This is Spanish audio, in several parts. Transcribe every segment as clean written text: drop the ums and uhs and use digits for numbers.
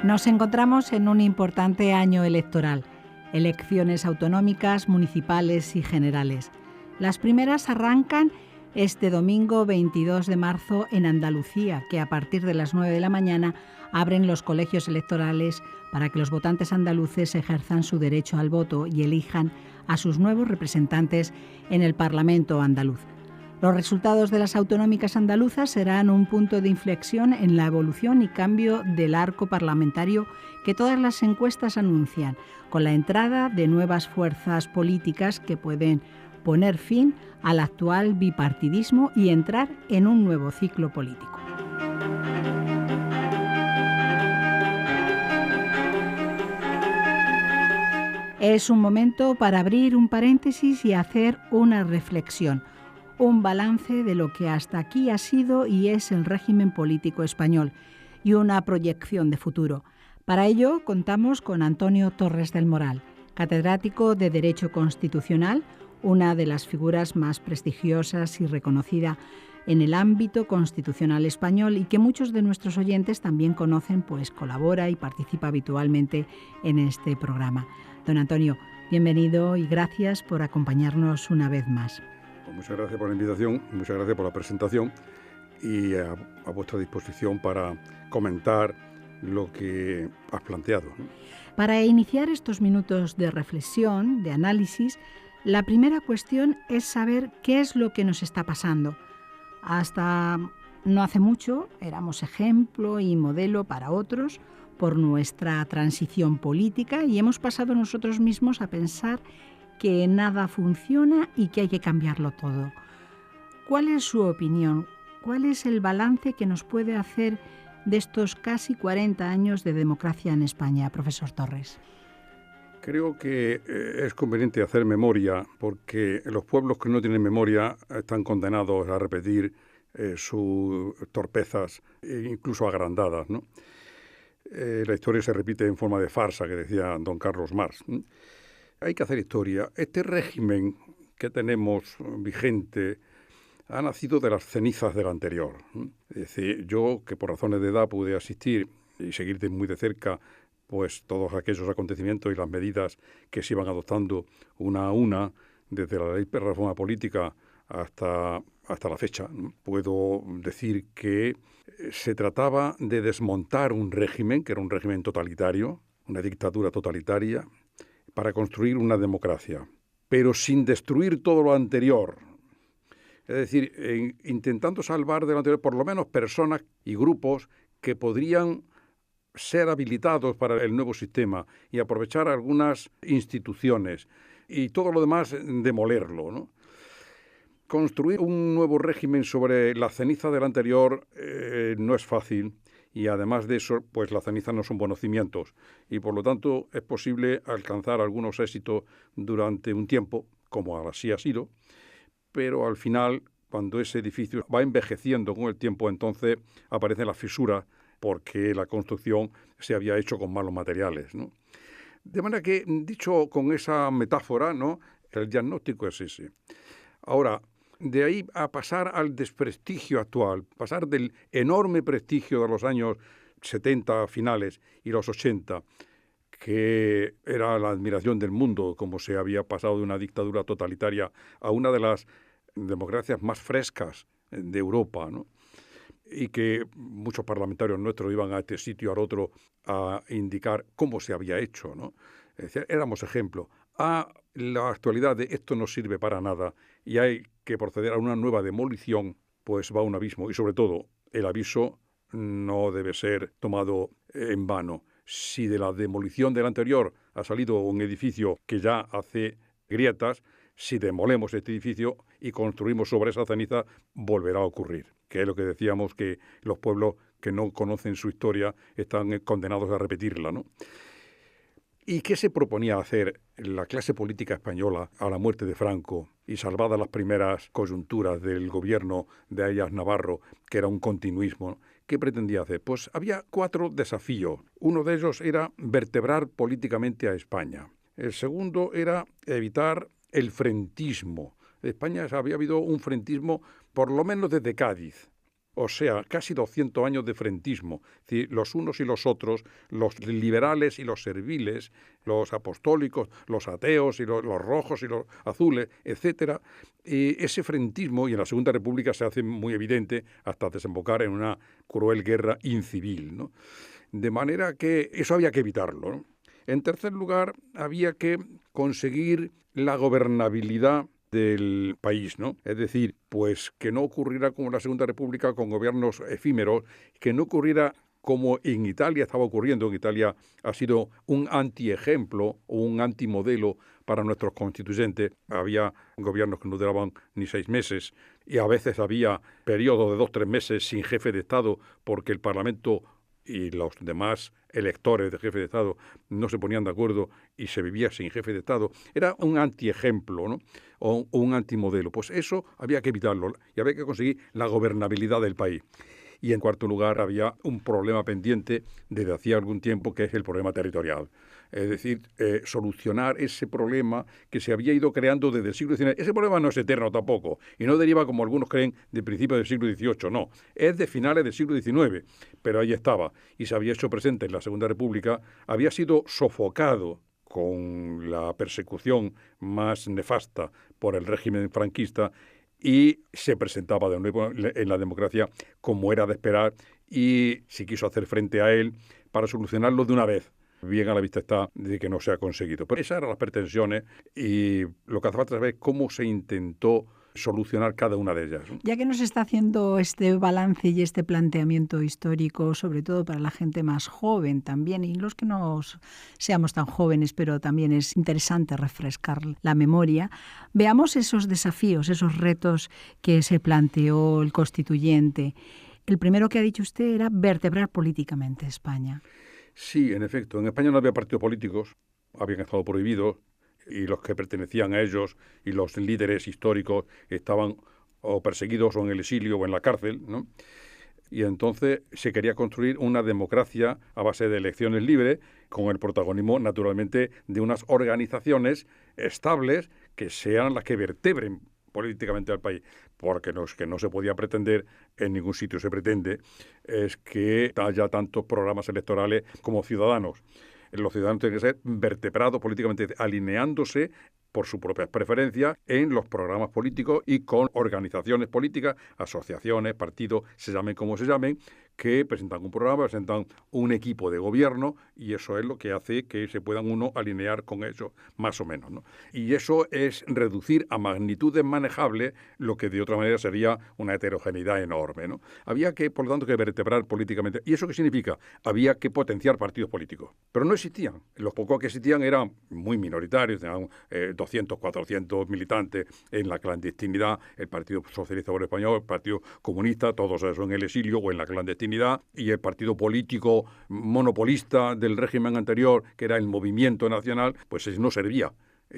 Nos encontramos en un importante año electoral, elecciones autonómicas, municipales y generales. Las primeras arrancan este domingo 22 de marzo en Andalucía, que a partir de las 9 de la mañana abren los colegios electorales para que los votantes andaluces ejerzan su derecho al voto y elijan a sus nuevos representantes en el Parlamento andaluz. Los resultados de las autonómicas andaluzas serán un punto de inflexión en la evolución y cambio del arco parlamentario que todas las encuestas anuncian, con la entrada de nuevas fuerzas políticas que pueden poner fin al actual bipartidismo y entrar en un nuevo ciclo político. Es un momento para abrir un paréntesis y hacer una reflexión. Un balance de lo que hasta aquí ha sido y es el régimen político español y una proyección de futuro. Para ello contamos con Antonio Torres del Moral, catedrático de Derecho Constitucional, una de las figuras más prestigiosas y reconocida en el ámbito constitucional español y que muchos de nuestros oyentes también conocen, pues colabora y participa habitualmente en este programa. Don Antonio, bienvenido y gracias por acompañarnos una vez más. Muchas gracias por la invitación, muchas gracias por la presentación y a vuestra disposición para comentar lo que has planteado, ¿no? Para iniciar estos minutos de reflexión, de análisis, la primera cuestión es saber qué es lo que nos está pasando. Hasta no hace mucho éramos ejemplo y modelo para otros por nuestra transición política y hemos pasado nosotros mismos a pensar que nada funciona y que hay que cambiarlo todo. ¿Cuál es su opinión? ¿Cuál es el balance que nos puede hacer de estos casi 40 años de democracia en España, profesor Torres? Creo que es conveniente hacer memoria porque los pueblos que no tienen memoria están condenados a repetir sus torpezas, incluso agrandadas, ¿no? La historia se repite en forma de farsa, que decía don Carlos Marx. Hay que hacer historia. Este régimen que tenemos vigente ha nacido de las cenizas del anterior. Es decir, yo, que por razones de edad pude asistir y seguir muy de cerca pues todos aquellos acontecimientos y las medidas que se iban adoptando una a una, desde la ley de reforma política hasta la fecha, puedo decir que se trataba de desmontar un régimen, que era un régimen totalitario, una dictadura totalitaria, para construir una democracia, pero sin destruir todo lo anterior. Es decir, intentando salvar de lo anterior por lo menos personas y grupos que podrían ser habilitados para el nuevo sistema y aprovechar algunas instituciones y todo lo demás demolerlo, ¿no? Construir un nuevo régimen sobre la ceniza del anterior no es fácil. Y además de eso, pues las cenizas no son buenos cimientos y por lo tanto es posible alcanzar algunos éxitos durante un tiempo, como así ha sido, pero al final, cuando ese edificio va envejeciendo con el tiempo, entonces aparecen las fisuras porque la construcción se había hecho con malos materiales, ¿no? De manera que, dicho con esa metáfora, ¿no?, el diagnóstico es ese. Ahora, de ahí a pasar al desprestigio actual, pasar del enorme prestigio de los años 70 finales y los 80, que era la admiración del mundo, como se había pasado de una dictadura totalitaria a una de las democracias más frescas de Europa, ¿no? Y que muchos parlamentarios nuestros iban a este sitio al otro a indicar cómo se había hecho, ¿no? Es decir, éramos ejemplo. A la actualidad de esto no sirve para nada y hay que proceder a una nueva demolición, pues va a un abismo. Y sobre todo, el aviso no debe ser tomado en vano. Si de la demolición del anterior ha salido un edificio que ya hace grietas, si demolemos este edificio y construimos sobre esa ceniza, volverá a ocurrir. Que es lo que decíamos, que los pueblos que no conocen su historia están condenados a repetirla, ¿no? ¿Y qué se proponía hacer la clase política española a la muerte de Franco y salvadas las primeras coyunturas del gobierno de Ayas Navarro, que era un continuismo? ¿Qué pretendía hacer? Pues había 4 desafíos. Uno de ellos era vertebrar políticamente a España. El segundo era evitar el frentismo. En España había habido un frentismo por lo menos desde Cádiz. O sea, casi 200 años de frentismo. Es decir, los unos y los otros, los liberales y los serviles, los apostólicos, los ateos y los rojos y los azules, etcétera. Ese frentismo, y en la Segunda República se hace muy evidente hasta desembocar en una cruel guerra incivil, ¿no? De manera que eso había que evitarlo, ¿no? En tercer lugar, había que conseguir la gobernabilidad del país, ¿no? Es decir, pues que no ocurriera como en la Segunda República con gobiernos efímeros, que no ocurriera como en Italia estaba ocurriendo. En Italia ha sido un antiejemplo o un antimodelo para nuestros constituyentes. Había gobiernos que no duraban ni 6 meses y a veces había periodos de 2 o 3 meses sin jefe de Estado porque el Parlamento y los demás electores de jefe de Estado no se ponían de acuerdo y se vivía sin jefe de Estado. Era un antiejemplo, ¿no? O un antimodelo. Pues eso había que evitarlo y había que conseguir la gobernabilidad del país. Y en cuarto lugar había un problema pendiente desde hacía algún tiempo, que es el problema territorial. Es decir, solucionar ese problema que se había ido creando desde el siglo XIX. Ese problema no es eterno tampoco, y no deriva, como algunos creen, de principios del siglo XVIII, no. Es de finales del siglo XIX, pero ahí estaba, y se había hecho presente en la Segunda República, había sido sofocado con la persecución más nefasta por el régimen franquista, y se presentaba de nuevo en la democracia como era de esperar, y se quiso hacer frente a él para solucionarlo de una vez. Bien a la vista está de que no se ha conseguido. Pero esas eran las pretensiones y lo que hace falta es ver cómo se intentó solucionar cada una de ellas, ¿no? Ya que nos está haciendo este balance y este planteamiento histórico, sobre todo para la gente más joven también, y los que no seamos tan jóvenes, pero también es interesante refrescar la memoria, veamos esos desafíos, esos retos que se planteó el constituyente. El primero que ha dicho usted era vertebrar políticamente España. Sí, en efecto. En España no había partidos políticos, habían estado prohibidos, y los que pertenecían a ellos y los líderes históricos estaban o perseguidos o en el exilio o en la cárcel, ¿no? Y entonces se quería construir una democracia a base de elecciones libres, con el protagonismo, naturalmente, de unas organizaciones estables que sean las que vertebren políticamente al país, porque que no se podía pretender, en ningún sitio se pretende, es que haya tantos programas electorales como ciudadanos. Los ciudadanos tienen que ser vertebrados políticamente, alineándose por sus propias preferencias en los programas políticos y con organizaciones políticas, asociaciones, partidos, se llamen como se llamen, que presentan un programa, presentan un equipo de gobierno, y eso es lo que hace que se puedan uno alinear con ellos, más o menos, ¿no? Y eso es reducir a magnitudes manejables lo que de otra manera sería una heterogeneidad enorme, ¿no? Había que, por lo tanto, que vertebrar políticamente. ¿Y eso qué significa? Había que potenciar partidos políticos. Pero no existían. Los pocos que existían eran muy minoritarios, tenían 200, 400 militantes en la clandestinidad, el Partido Socialista Obrero Español, el Partido Comunista, todos esos en el exilio o en la clandestinidad, y el partido político monopolista del régimen anterior, que era el Movimiento Nacional, pues no servía.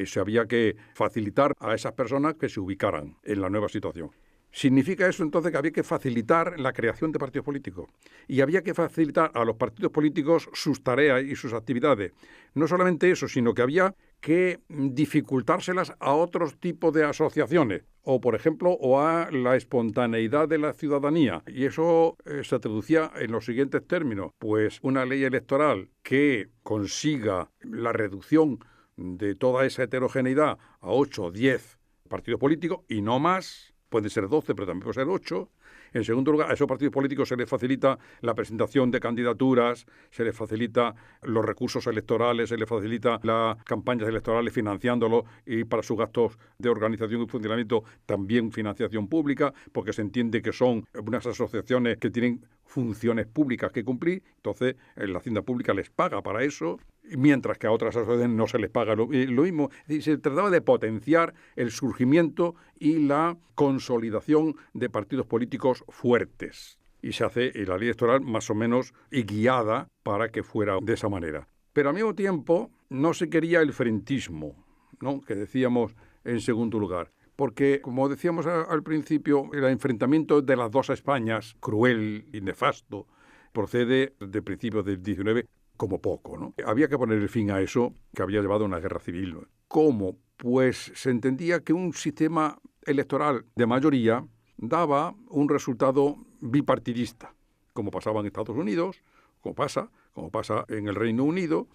Se había que facilitar a esas personas que se ubicaran en la nueva situación. Significa eso entonces que había que facilitar la creación de partidos políticos y había que facilitar a los partidos políticos sus tareas y sus actividades. No solamente eso, sino que había que dificultárselas a otros tipos de asociaciones o, por ejemplo, o a la espontaneidad de la ciudadanía. Y eso se traducía en los siguientes términos. Pues una ley electoral que consiga la reducción de toda esa heterogeneidad a 8 o 10 partidos políticos y no más. Puede ser 12, pero también puede ser 8. En segundo lugar, a esos partidos políticos se les facilita la presentación de candidaturas, se les facilita los recursos electorales, se les facilita las campañas electorales financiándolo, y para sus gastos de organización y funcionamiento también financiación pública, porque se entiende que son unas asociaciones que tienen funciones públicas que cumplir. Entonces la hacienda pública les paga para eso, mientras que a otras asociaciones no se les paga lo mismo. Es decir, se trataba de potenciar el surgimiento y la consolidación de partidos políticos fuertes. Y se hace la ley electoral más o menos guiada para que fuera de esa manera. Pero al mismo tiempo no se quería el frentismo, ¿no?, que decíamos en segundo lugar. Porque, como decíamos al principio, el enfrentamiento de las dos Españas, cruel y nefasto, procede de principios del XIX como poco, ¿no? Había que poner el fin a eso, que había llevado a una guerra civil, ¿no? ¿Cómo? Pues se entendía que un sistema electoral de mayoría daba un resultado bipartidista, como pasaba en Estados Unidos, como pasa en el Reino Unido,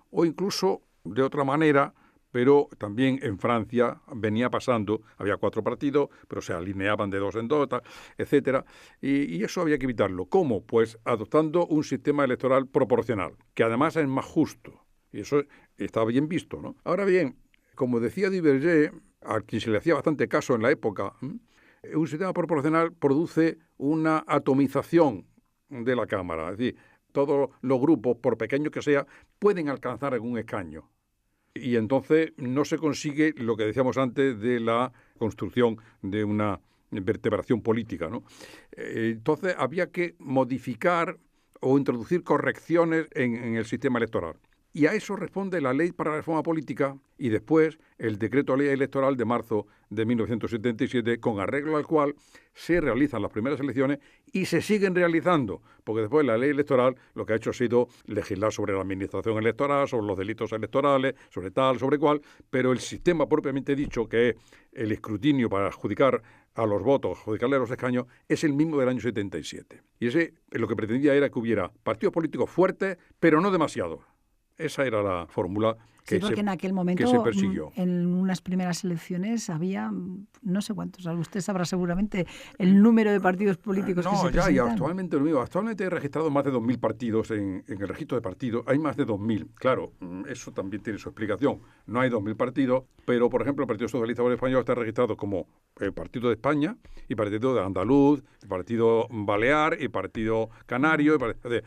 o incluso de otra manera, pero también en Francia venía pasando, había 4 partidos, pero se alineaban de 2 en 2, etcétera, y eso había que evitarlo. ¿Cómo? Pues adoptando un sistema electoral proporcional, que además es más justo, y eso estaba bien visto, ¿no? Ahora bien, como decía Duverger, a quien se le hacía bastante caso en la época, un sistema proporcional produce una atomización de la Cámara, es decir, todos los grupos, por pequeños que sea, pueden alcanzar algún escaño. Y entonces no se consigue lo que decíamos antes de la construcción de una vertebración política, ¿no? Entonces había que modificar o introducir correcciones en el sistema electoral. Y a eso responde la Ley para la Reforma Política y después el Decreto Ley Electoral de marzo de 1977, con arreglo al cual se realizan las primeras elecciones y se siguen realizando, porque después la Ley Electoral lo que ha hecho ha sido legislar sobre la administración electoral, sobre los delitos electorales, sobre tal, sobre cual, pero el sistema propiamente dicho, que es el escrutinio para adjudicar a los votos, adjudicarle a los escaños, es el mismo del año 77. Y ese lo que pretendía era que hubiera partidos políticos fuertes, pero no demasiados. Esa era la fórmula que, porque en aquel momento, que se persiguió. En unas primeras elecciones había no sé cuántos, usted sabrá seguramente el número de partidos políticos que se presentan. Y actualmente lo mismo. Actualmente he registrado más de 2.000 partidos en el registro de partidos. Hay más de 2.000. Claro, eso también tiene su explicación. No hay 2.000 partidos, pero, por ejemplo, el Partido Socialista Obrero Español está registrado como el Partido de España, y Partido de Andaluz, el Partido Balear, y Partido Canario.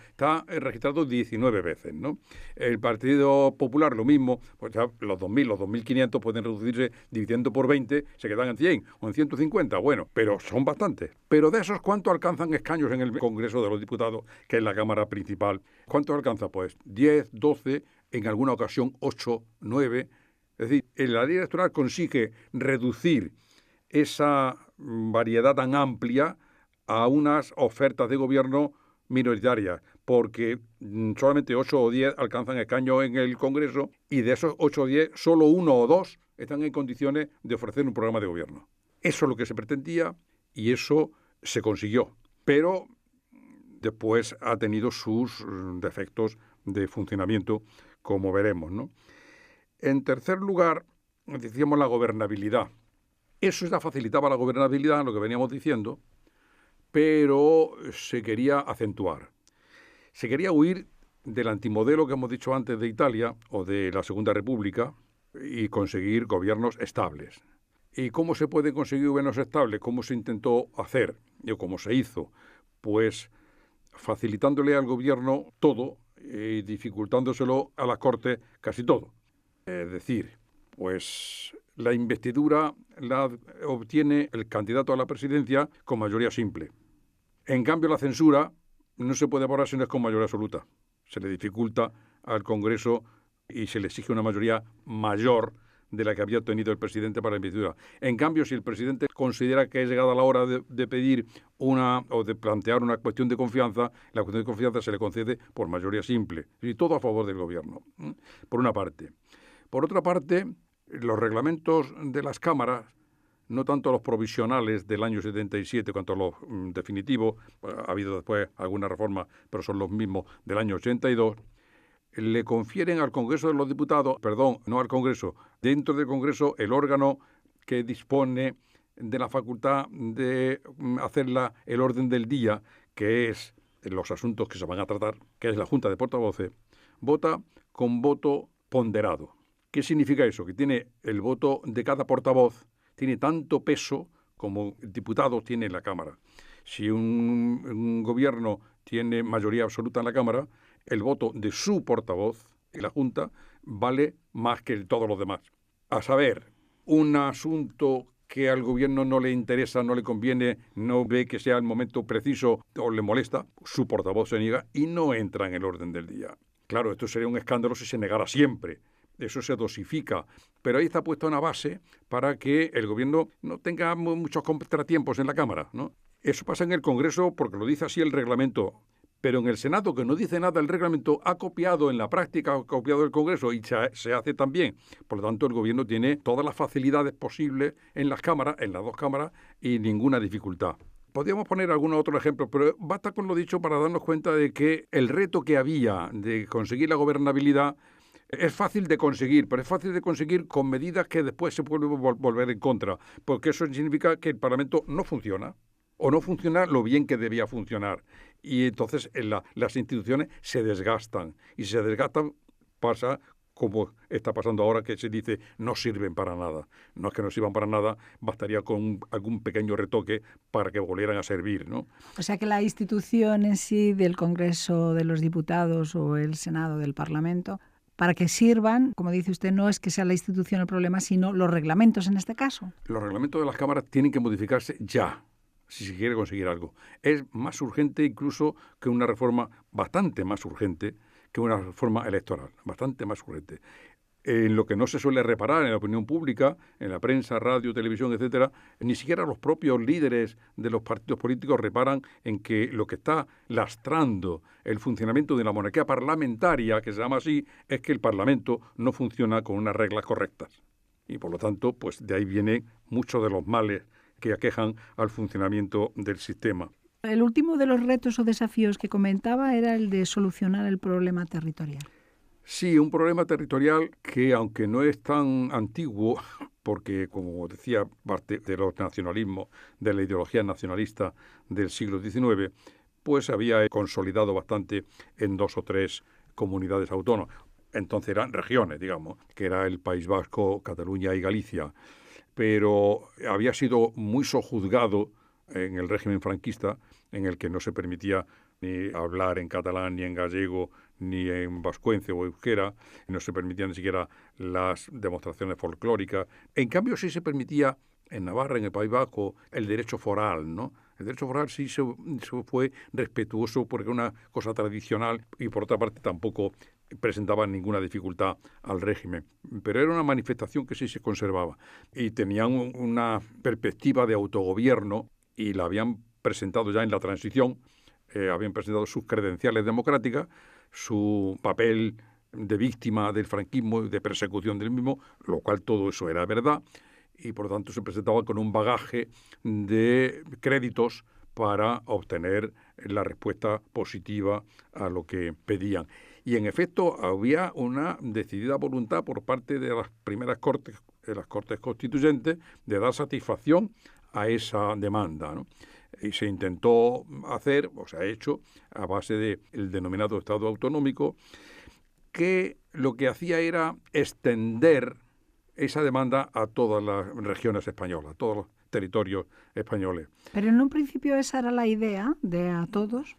Está registrado 19 veces, ¿no? El Partido Popular, lo mismo. Pues ya los 2.000, los 2.500 pueden reducirse dividiendo por 20, se quedan en 100 o en 150. Bueno, pero son bastantes. Pero de esos, ¿cuánto alcanzan escaños en el Congreso de los Diputados, que es la Cámara principal? ¿Cuánto alcanza? Pues 10, 12, en alguna ocasión 8, 9. Es decir, la ley electoral consigue reducir esa variedad tan amplia a unas ofertas de gobierno minoritarias, porque solamente 8 o 10 alcanzan escaños en el Congreso, y de esos 8 o 10, solo 1 o 2 están en condiciones de ofrecer un programa de gobierno. Eso es lo que se pretendía y eso se consiguió. Pero después ha tenido sus defectos de funcionamiento, como veremos, ¿no? En tercer lugar, decíamos la gobernabilidad. Eso ya facilitaba la gobernabilidad, lo que veníamos diciendo, pero se quería acentuar. Se quería huir del antimodelo que hemos dicho antes de Italia o de la Segunda República y conseguir gobiernos estables. ¿Y cómo se pueden conseguir gobiernos estables? ¿Cómo se intentó hacer? ¿O cómo se hizo? Pues facilitándole al gobierno todo y dificultándoselo a la Corte casi todo. Es decir, pues la investidura la obtiene el candidato a la presidencia con mayoría simple. En cambio, la censura no se puede aprobar si no es con mayoría absoluta. Se le dificulta al Congreso y se le exige una mayoría mayor de la que había obtenido el presidente para la investidura. En cambio, si el presidente considera que es llegada la hora de pedir o de plantear una cuestión de confianza, la cuestión de confianza se le concede por mayoría simple. Y todo a favor del gobierno, por una parte. Por otra parte, los reglamentos de las cámaras, no tanto los provisionales del año 77 cuanto los definitivos, ha habido después alguna reforma, pero son los mismos del año 82, le confieren al Congreso de los Diputados, no al Congreso, dentro del Congreso, el órgano que dispone de la facultad de hacer el orden del día, que es los asuntos que se van a tratar, que es la Junta de Portavoces, vota con voto ponderado. ¿Qué significa eso? Que tiene el voto de cada portavoz, tiene tanto peso como el diputado tiene en la Cámara. Si un gobierno tiene mayoría absoluta en la Cámara, el voto de su portavoz en la Junta vale más que todos los demás. A saber, un asunto que al gobierno no le interesa, no le conviene, no ve que sea el momento preciso o le molesta, su portavoz se niega y no entra en el orden del día. Claro, esto sería un escándalo si se negara siempre, eso se dosifica, pero ahí está puesta una base para que el gobierno no tenga muchos contratiempos en la Cámara, ¿no? Eso pasa en el Congreso porque lo dice así el reglamento, pero en el Senado, que no dice nada el reglamento, ha copiado en la práctica, ha copiado el Congreso y se hace también. Por lo tanto, el gobierno tiene todas las facilidades posibles en las cámaras, en las dos cámaras, y ninguna dificultad. Podríamos poner algún otro ejemplo, pero basta con lo dicho para darnos cuenta de que el reto que había de conseguir la gobernabilidad es fácil de conseguir, pero es fácil de conseguir con medidas que después se pueden volver en contra, porque eso significa que el Parlamento no funciona o no funciona lo bien que debía funcionar. Y entonces las instituciones se desgastan, y si se desgastan pasa como está pasando ahora, que se dice no sirven para nada. No es que no sirvan para nada, bastaría con algún pequeño retoque para que volvieran a servir, ¿no? O sea que la institución en sí del Congreso de los Diputados o el Senado del Parlamento, para que sirvan, como dice usted, no es que sea la institución el problema, sino los reglamentos en este caso. Los reglamentos de las cámaras tienen que modificarse ya, si se quiere conseguir algo. Es más urgente incluso que una reforma, bastante más urgente que una reforma electoral, bastante más urgente. En lo que no se suele reparar en la opinión pública, en la prensa, radio, televisión, etcétera, ni siquiera los propios líderes de los partidos políticos reparan en que lo que está lastrando el funcionamiento de la monarquía parlamentaria, que se llama así, es que el Parlamento no funciona con unas reglas correctas. Y por lo tanto, pues de ahí vienen muchos de los males que aquejan al funcionamiento del sistema. El último de los retos o desafíos que comentaba era el de solucionar el problema territorial. Sí, un problema territorial que, aunque no es tan antiguo, porque, como decía, parte de los nacionalismos, de la ideología nacionalista del siglo XIX, pues se había consolidado bastante en 2 o 3 comunidades autónomas. Entonces eran regiones, digamos, que era el País Vasco, Cataluña y Galicia. Pero había sido muy sojuzgado en el régimen franquista, en el que no se permitía ni hablar en catalán, ni en gallego, ni en vascuence o euskera, no se permitían ni siquiera las demostraciones folclóricas. En cambio, sí se permitía en Navarra, en el País Vasco, el derecho foral, ¿no? El derecho foral sí se fue respetuoso porque era una cosa tradicional y, por otra parte, tampoco presentaba ninguna dificultad al régimen. Pero era una manifestación que sí se conservaba. Y tenían una perspectiva de autogobierno y la habían presentado ya en la transición, habían presentado sus credenciales democráticas, su papel de víctima del franquismo y de persecución del mismo, lo cual todo eso era verdad, y por lo tanto se presentaba con un bagaje de créditos para obtener la respuesta positiva a lo que pedían. Y en efecto había una decidida voluntad por parte de las primeras cortes, de las Cortes Constituyentes, de dar satisfacción a esa demanda, ¿no? Y se intentó hacer, o se ha hecho, a base del denominado Estado autonómico, que lo que hacía era extender esa demanda a todas las regiones españolas, a todos los territorios españoles. Pero en un principio esa era la idea de a todos.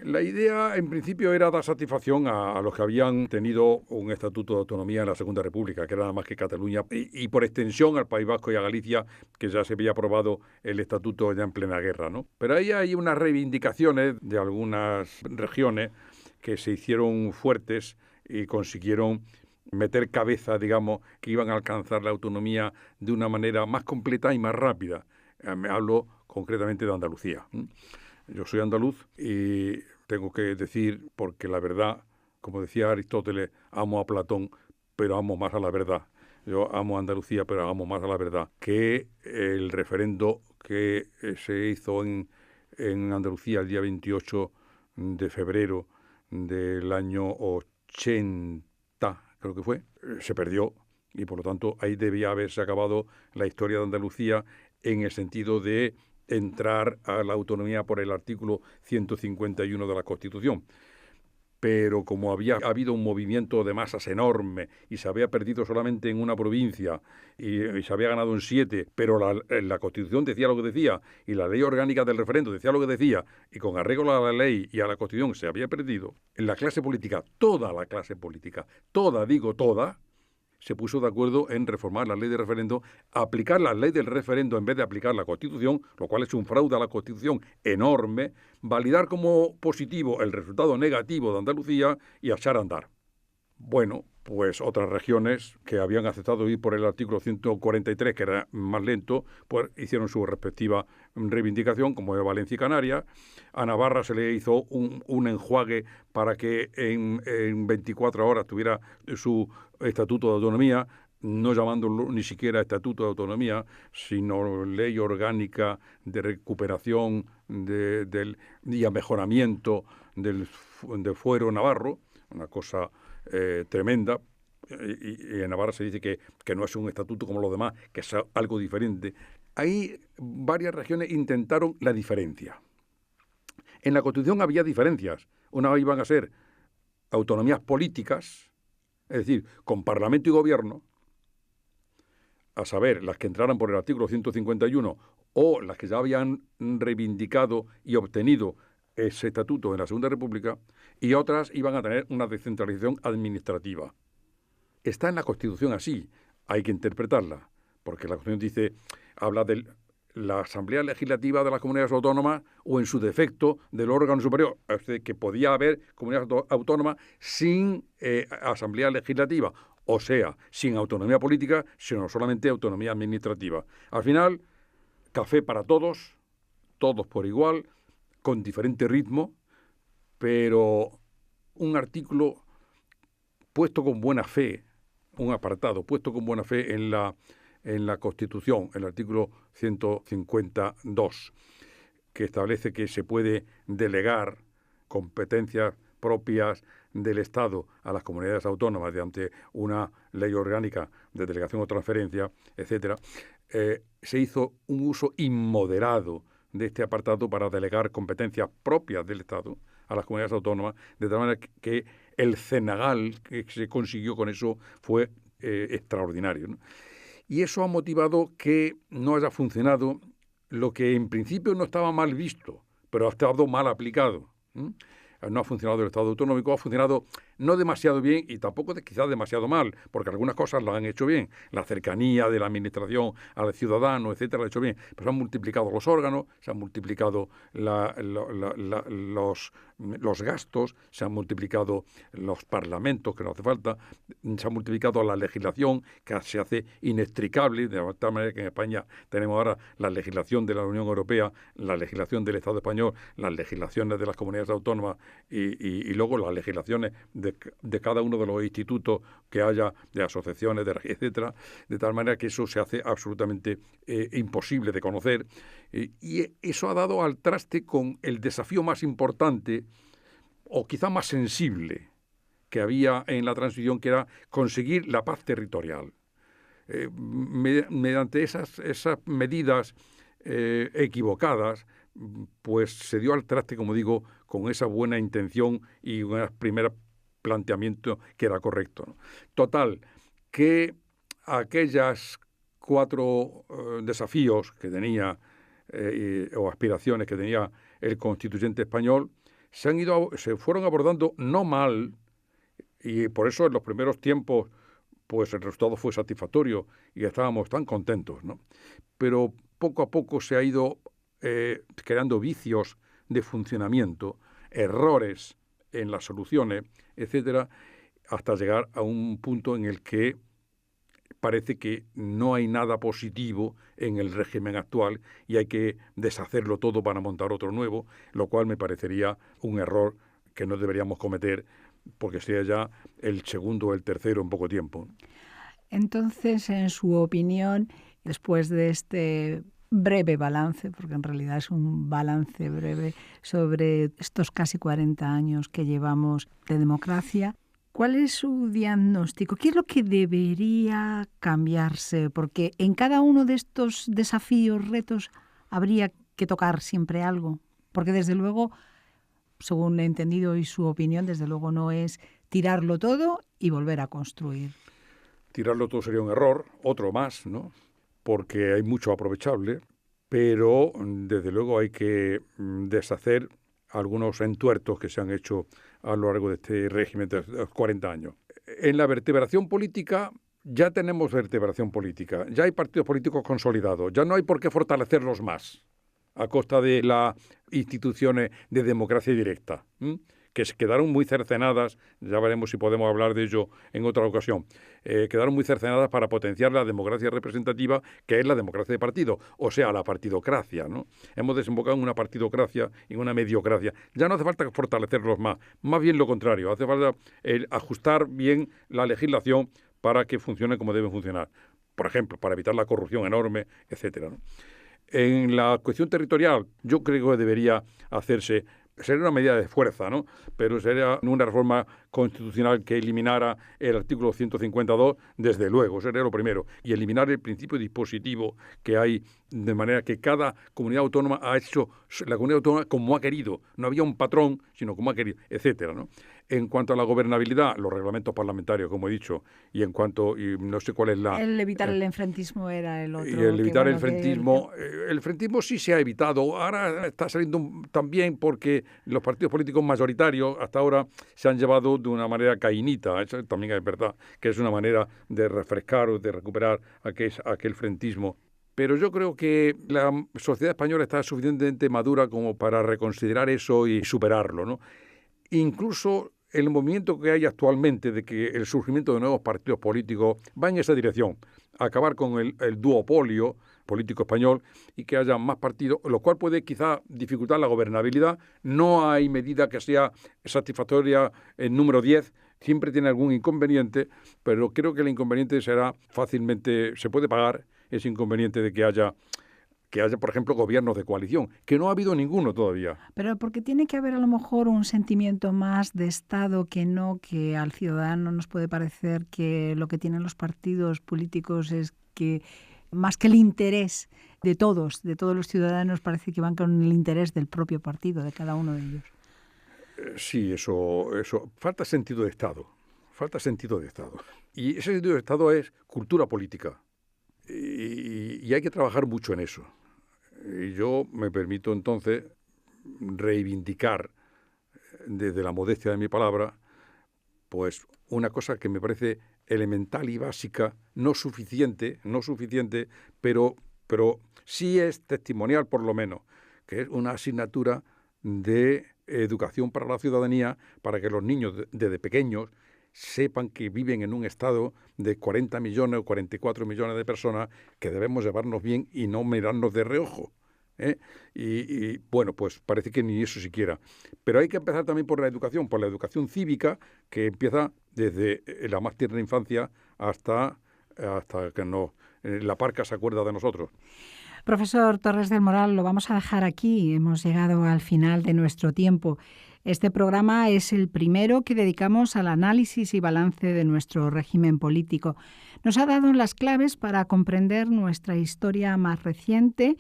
La idea, en principio, era dar satisfacción a los que habían tenido un estatuto de autonomía en la Segunda República, que era nada más que Cataluña, y por extensión al País Vasco y a Galicia, que ya se había aprobado el estatuto ya en plena guerra, ¿no? Pero ahí hay unas reivindicaciones de algunas regiones que se hicieron fuertes y consiguieron meter cabeza, digamos, que iban a alcanzar la autonomía de una manera más completa y más rápida. Me hablo concretamente de Andalucía. Yo soy andaluz y tengo que decir, porque la verdad, como decía Aristóteles, amo a Platón, pero amo más a la verdad. Yo amo a Andalucía, pero amo más a la verdad. Que el referendo que se hizo en Andalucía el día 28 de febrero del año 80, creo que fue, se perdió. Y por lo tanto ahí debía haberse acabado la historia de Andalucía en el sentido de entrar a la autonomía por el artículo 151 de la Constitución. Pero como había habido un movimiento de masas enorme y se había perdido solamente en una provincia y se había ganado en 7, pero la Constitución decía lo que decía y la ley orgánica del referendo decía lo que decía, y con arreglo a la ley y a la Constitución se había perdido, la clase política, toda la clase política, toda, se puso de acuerdo en reformar la ley de referendo, aplicar la ley del referendo en vez de aplicar la Constitución, lo cual es un fraude a la Constitución enorme, validar como positivo el resultado negativo de Andalucía y echar a andar. Bueno, pues otras regiones que habían aceptado ir por el artículo 143, que era más lento, pues hicieron su respectiva reivindicación, como de Valencia y Canarias. A Navarra se le hizo un enjuague para que en 24 horas tuviera su estatuto de autonomía, no llamándolo ni siquiera estatuto de autonomía, sino ley orgánica de recuperación y a mejoramiento del fuero navarro, una cosa tremenda. Y en Navarra se dice que no es un estatuto como los demás, que es algo diferente. Ahí varias regiones intentaron la diferencia. En la Constitución había diferencias. Unas iban a ser autonomías políticas, es decir, con Parlamento y Gobierno, a saber, las que entraran por el artículo 151 o las que ya habían reivindicado y obtenido ese estatuto en la Segunda República, y otras iban a tener una descentralización administrativa. Está en la Constitución así, hay que interpretarla, porque la Constitución habla de la Asamblea Legislativa de las Comunidades Autónomas o, en su defecto, del órgano superior, es decir, que podía haber comunidades autónomas sin Asamblea Legislativa, o sea, sin autonomía política, sino solamente autonomía administrativa. Al final, café para todos, todos por igual, con diferente ritmo, pero un artículo puesto con buena fe, un apartado puesto con buena fe en la Constitución, el artículo 152, que establece que se puede delegar competencias propias del Estado a las comunidades autónomas mediante una ley orgánica de delegación o transferencia, etcétera. Se hizo un uso inmoderado de este apartado para delegar competencias propias del Estado a las comunidades autónomas, de tal manera que el cenagal que se consiguió con eso fue extraordinario, ¿no? Y eso ha motivado que no haya funcionado lo que en principio no estaba mal visto, pero ha estado mal aplicado. No ha funcionado el Estado autonómico, ha funcionado no demasiado bien y tampoco quizás demasiado mal, porque algunas cosas las han hecho bien. La cercanía de la administración al ciudadano, etcétera, lo ha hecho bien. Pero se han multiplicado los órganos, se han multiplicado los gastos, se han multiplicado los parlamentos, que no hace falta, se ha multiplicado la legislación, que se hace inextricable, de tal manera que en España tenemos ahora la legislación de la Unión Europea, la legislación del Estado español, las legislaciones de las comunidades autónomas y luego las legislaciones de cada uno de los institutos que haya, de asociaciones, etcétera, de tal manera que eso se hace absolutamente imposible de conocer. Y eso ha dado al traste con el desafío más importante, o quizá más sensible, que había en la transición, que era conseguir la paz territorial. Mediante esas medidas equivocadas, pues se dio al traste, como digo, con esa buena intención y un primer planteamiento que era correcto, ¿no? Total, que aquellas 4 desafíos que tenía o aspiraciones que tenía el constituyente español se fueron abordando no mal, y por eso en los primeros tiempos pues el resultado fue satisfactorio y estábamos tan contentos, ¿no? Pero poco a poco se ha ido creando vicios de funcionamiento, errores en las soluciones, etcétera, hasta llegar a un punto en el que parece que no hay nada positivo en el régimen actual y hay que deshacerlo todo para montar otro nuevo, lo cual me parecería un error que no deberíamos cometer, porque sería ya el segundo o el tercero en poco tiempo. Entonces, en su opinión, después de este breve balance, porque en realidad es un balance breve sobre estos casi 40 años que llevamos de democracia, ¿cuál es su diagnóstico? ¿Qué es lo que debería cambiarse? Porque en cada uno de estos desafíos, retos, habría que tocar siempre algo. Porque desde luego, según he entendido y su opinión, desde luego no es tirarlo todo y volver a construir. Tirarlo todo sería un error, otro más, ¿no? Porque hay mucho aprovechable, pero desde luego hay que deshacer algunos entuertos que se han hecho a lo largo de este régimen de los 40 años. En la vertebración política ya tenemos vertebración política, ya hay partidos políticos consolidados, ya no hay por qué fortalecerlos más a costa de las instituciones de democracia directa, que se quedaron muy cercenadas, ya veremos si podemos hablar de ello en otra ocasión, quedaron muy cercenadas para potenciar la democracia representativa, que es la democracia de partido, o sea, la partidocracia, ¿no? Hemos desembocado en una partidocracia y en una mediocracia. Ya no hace falta fortalecerlos más bien lo contrario, hace falta ajustar bien la legislación para que funcione como debe funcionar. Por ejemplo, para evitar la corrupción enorme, etcétera, ¿no? En la cuestión territorial, yo creo que debería hacerse, sería una medida de fuerza, ¿no? Pero sería una reforma constitucional que eliminara el artículo 152, desde luego, sería lo primero, y eliminar el principio dispositivo que hay, de manera que cada comunidad autónoma ha hecho la comunidad autónoma como ha querido, no había un patrón, sino como ha querido, etcétera, ¿no? En cuanto a la gobernabilidad, los reglamentos parlamentarios, como he dicho, y en cuanto, y no sé cuál es la... El evitar el enfrentismo era el otro. Y el evitar el enfrentismo sí se ha evitado. Ahora está saliendo también porque los partidos políticos mayoritarios hasta ahora se han llevado de una manera caínita. Eso también es verdad, que es una manera de refrescar o de recuperar aquel frentismo. Pero yo creo que la sociedad española está suficientemente madura como para reconsiderar eso y superarlo, ¿no? Incluso el movimiento que hay actualmente de que el surgimiento de nuevos partidos políticos va en esa dirección, acabar con el duopolio político español y que haya más partidos, lo cual puede quizá dificultar la gobernabilidad. No hay medida que sea satisfactoria en número 10, siempre tiene algún inconveniente, pero creo que el inconveniente será fácilmente, se puede pagar ese inconveniente de que haya, por ejemplo, gobiernos de coalición, que no ha habido ninguno todavía. Pero porque tiene que haber a lo mejor un sentimiento más de Estado que al ciudadano nos puede parecer que lo que tienen los partidos políticos es que, más que el interés de todos los ciudadanos, parece que van con el interés del propio partido, de cada uno de ellos. Sí, eso. Falta sentido de Estado. Y ese sentido de Estado es cultura política. Y hay que trabajar mucho en eso. Y yo me permito entonces reivindicar desde la modestia de mi palabra, pues una cosa que me parece elemental y básica, no suficiente, pero sí es testimonial por lo menos, que es una asignatura de educación para la ciudadanía, para que los niños desde pequeños sepan que viven en un estado de 40 millones o 44 millones de personas, que debemos llevarnos bien y no mirarnos de reojo. Y bueno, pues parece que ni eso siquiera. Pero hay que empezar también por la educación cívica, que empieza desde la más tierna infancia hasta que la parca se acuerda de nosotros. Profesor Torres del Moral, lo vamos a dejar aquí. Hemos llegado al final de nuestro tiempo. Este programa es el primero que dedicamos al análisis y balance de nuestro régimen político. Nos ha dado las claves para comprender nuestra historia más reciente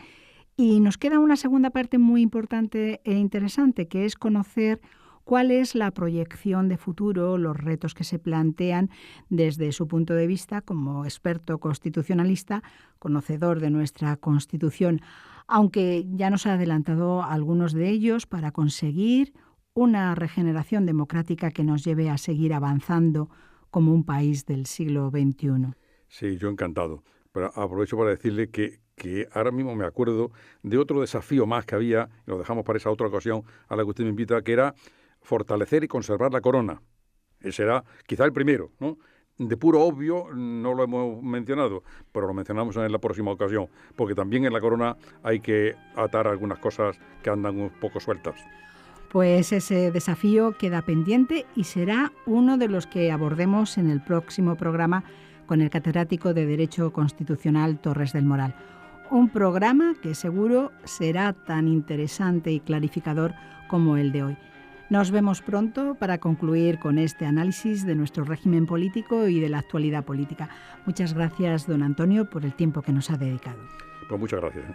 y nos queda una segunda parte muy importante e interesante, que es conocer cuál es la proyección de futuro, los retos que se plantean desde su punto de vista como experto constitucionalista, conocedor de nuestra Constitución, aunque ya nos ha adelantado algunos de ellos para conseguir una regeneración democrática que nos lleve a seguir avanzando como un país del siglo XXI. Sí, yo encantado. Pero aprovecho para decirle que ahora mismo me acuerdo de otro desafío más que había, y lo dejamos para esa otra ocasión a la que usted me invita, que era fortalecer y conservar la corona. Ese era quizá el primero, ¿no? De puro obvio no lo hemos mencionado, pero lo mencionamos en la próxima ocasión, porque también en la corona hay que atar algunas cosas que andan un poco sueltas. Pues ese desafío queda pendiente y será uno de los que abordemos en el próximo programa con el catedrático de Derecho Constitucional Torres del Moral. Un programa que seguro será tan interesante y clarificador como el de hoy. Nos vemos pronto para concluir con este análisis de nuestro régimen político y de la actualidad política. Muchas gracias, don Antonio, por el tiempo que nos ha dedicado. Pues muchas gracias.